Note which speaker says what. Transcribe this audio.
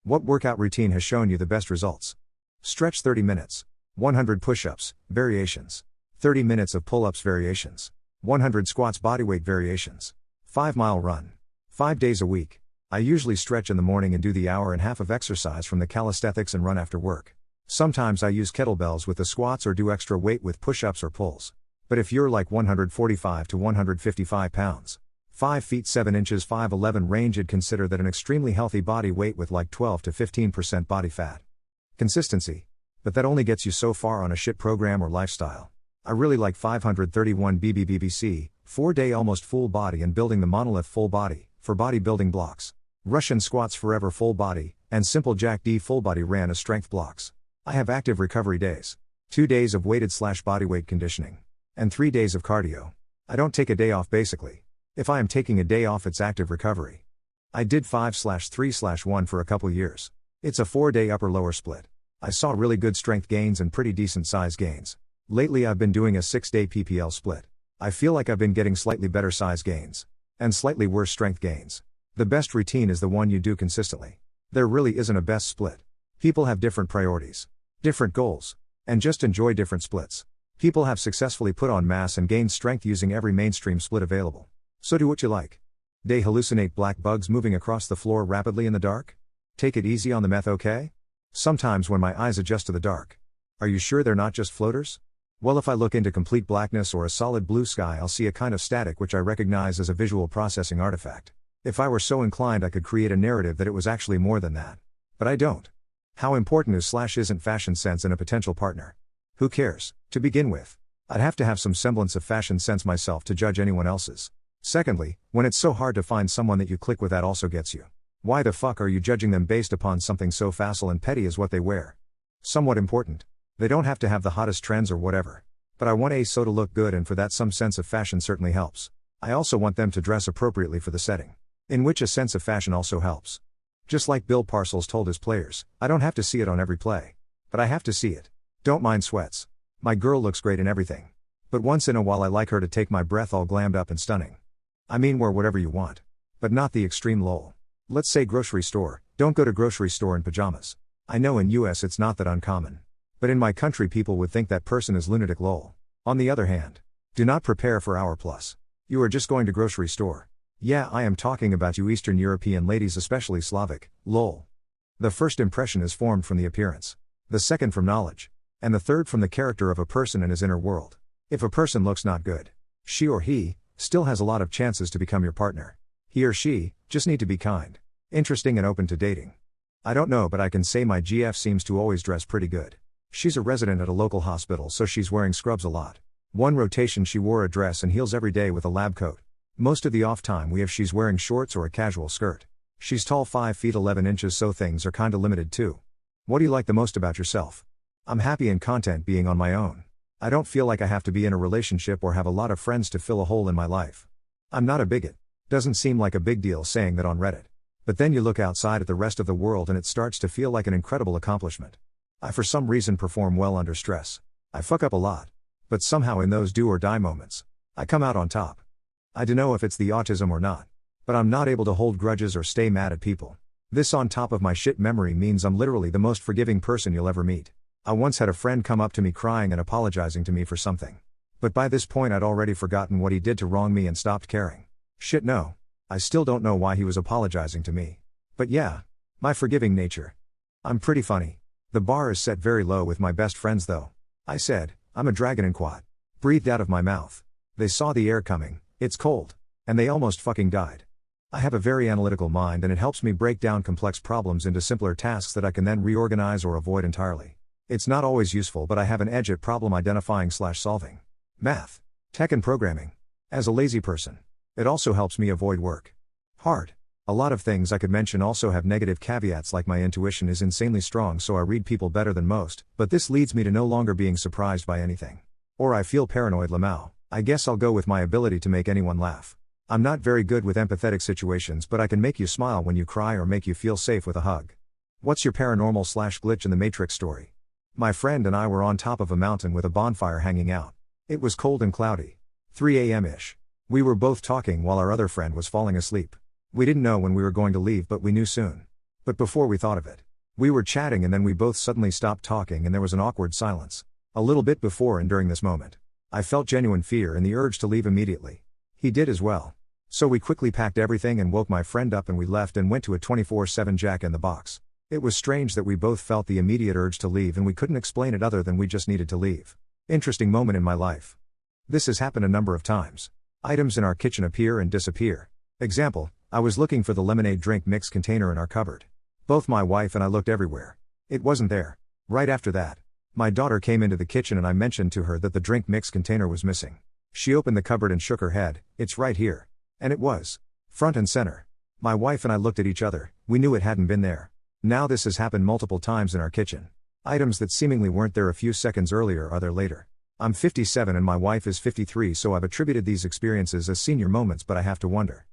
Speaker 1: What workout routine has shown you the best results? Stretch 30 minutes. 100 push-ups, variations. 30 minutes of pull-ups variations. 100 squats bodyweight variations. 5-mile run. 5 days a week. I usually stretch in the morning and do the hour and a half of exercise from the calisthenics and run after work. Sometimes I use kettlebells with the squats or do extra weight with push-ups or pulls. But if you're like 145 to 155 pounds, 5 feet 7 inches 5'11" range, I'd consider that an extremely healthy body weight with like 12 to 15% body fat. Consistency. But that only gets you so far on a shit program or lifestyle. I really like 531 BBBBC, 4-day almost full body and building the monolith full body, for bodybuilding blocks. Russian squats forever full body, and simple Jack D full body ran as strength blocks. I have active recovery days. 2 days of weighted / bodyweight conditioning. And 3 days of cardio. I don't take a day off basically. If I am taking a day off, it's active recovery. I did 5/3/1 for a couple years. It's a 4-day upper lower split. I saw really good strength gains and pretty decent size gains. Lately I've been doing a 6-day PPL split. I feel like I've been getting slightly better size gains. And slightly worse strength gains. The best routine is the one you do consistently. There really isn't a best split. People have different priorities. Different goals. And just enjoy different splits. People have successfully put on mass and gained strength using every mainstream split available. So do what you like. They hallucinate black bugs moving across the floor rapidly in the dark? Take it easy on the meth, okay? Sometimes when my eyes adjust to the dark. Are you sure they're not just floaters? Well, if I look into complete blackness or a solid blue sky, I'll see a kind of static which I recognize as a visual processing artifact. If I were so inclined, I could create a narrative that it was actually more than that. But I don't. How important isn't fashion sense in a potential partner? Who cares, to begin with? I'd have to have some semblance of fashion sense myself to judge anyone else's. Secondly, when it's so hard to find someone that you click with, that also gets you. Why the fuck are you judging them based upon something so facile and petty as what they wear? Somewhat important. They don't have to have the hottest trends or whatever. But I want so to look good, and for that some sense of fashion certainly helps. I also want them to dress appropriately for the setting. In which a sense of fashion also helps. Just like Bill Parcells told his players, I don't have to see it on every play. But I have to see it. Don't mind sweats. My girl looks great in everything. But once in a while I like her to take my breath all glammed up and stunning. I mean, wear whatever you want. But not the extreme lol. Let's say grocery store, don't go to grocery store in pajamas. I know in US it's not that uncommon. But in my country people would think that person is lunatic lol. On the other hand, do not prepare for hour plus. You are just going to grocery store. Yeah, I am talking about you Eastern European ladies, especially Slavic, lol. The first impression is formed from the appearance. The second from knowledge. And the third from the character of a person and his inner world. If a person looks not good, she or he still has a lot of chances to become your partner. He or she just need to be kind, interesting and open to dating. I don't know, but I can say my GF seems to always dress pretty good. She's a resident at a local hospital, so she's wearing scrubs a lot. One rotation she wore a dress and heels every day with a lab coat. Most of the off time she's wearing shorts or a casual skirt. She's tall 5 feet 11 inches, so things are kinda limited too. What do you like the most about yourself? I'm happy and content being on my own. I don't feel like I have to be in a relationship or have a lot of friends to fill a hole in my life. I'm not a bigot. Doesn't seem like a big deal saying that on Reddit. But then you look outside at the rest of the world and it starts to feel like an incredible accomplishment. I for some reason perform well under stress. I fuck up a lot. But somehow in those do or die moments, I come out on top. I dunno if it's the autism or not. But I'm not able to hold grudges or stay mad at people. This on top of my shit memory means I'm literally the most forgiving person you'll ever meet. I once had a friend come up to me crying and apologizing to me for something. But by this point I'd already forgotten what he did to wrong me and stopped caring. Shit no. I still don't know why he was apologizing to me. But yeah. My forgiving nature. I'm pretty funny. The bar is set very low with my best friends though. I said, I'm a dragon in quad. Breathed out of my mouth. They saw the air coming, it's cold. And they almost fucking died. I have a very analytical mind and it helps me break down complex problems into simpler tasks that I can then reorganize or avoid entirely. It's not always useful, but I have an edge at problem identifying / solving. Math. Tech and programming. As a lazy person. It also helps me avoid work. Hard. A lot of things I could mention also have negative caveats, like my intuition is insanely strong, so I read people better than most, but this leads me to no longer being surprised by anything. Or I feel paranoid. Lamau. I guess I'll go with my ability to make anyone laugh. I'm not very good with empathetic situations, but I can make you smile when you cry or make you feel safe with a hug. What's your paranormal / glitch in the Matrix story? My friend and I were on top of a mountain with a bonfire hanging out. It was cold and cloudy. 3 a.m.-ish. We were both talking while our other friend was falling asleep. We didn't know when we were going to leave, but we knew soon. But before we thought of it, we were chatting and then we both suddenly stopped talking and there was an awkward silence. A little bit before and during this moment, I felt genuine fear and the urge to leave immediately. He did as well. So we quickly packed everything and woke my friend up and we left and went to a 24/7 Jack in the Box. It was strange that we both felt the immediate urge to leave and we couldn't explain it other than we just needed to leave. Interesting moment in my life. This has happened a number of times. Items in our kitchen appear and disappear. Example, I was looking for the lemonade drink mix container in our cupboard. Both my wife and I looked everywhere. It wasn't there. Right after that, my daughter came into the kitchen and I mentioned to her that the drink mix container was missing. She opened the cupboard and shook her head. It's right here. And it was. Front and center. My wife and I looked at each other, we knew it hadn't been there. Now this has happened multiple times in our kitchen. Items that seemingly weren't there a few seconds earlier are there later. I'm 57 and my wife is 53, so I've attributed these experiences as senior moments, but I have to wonder.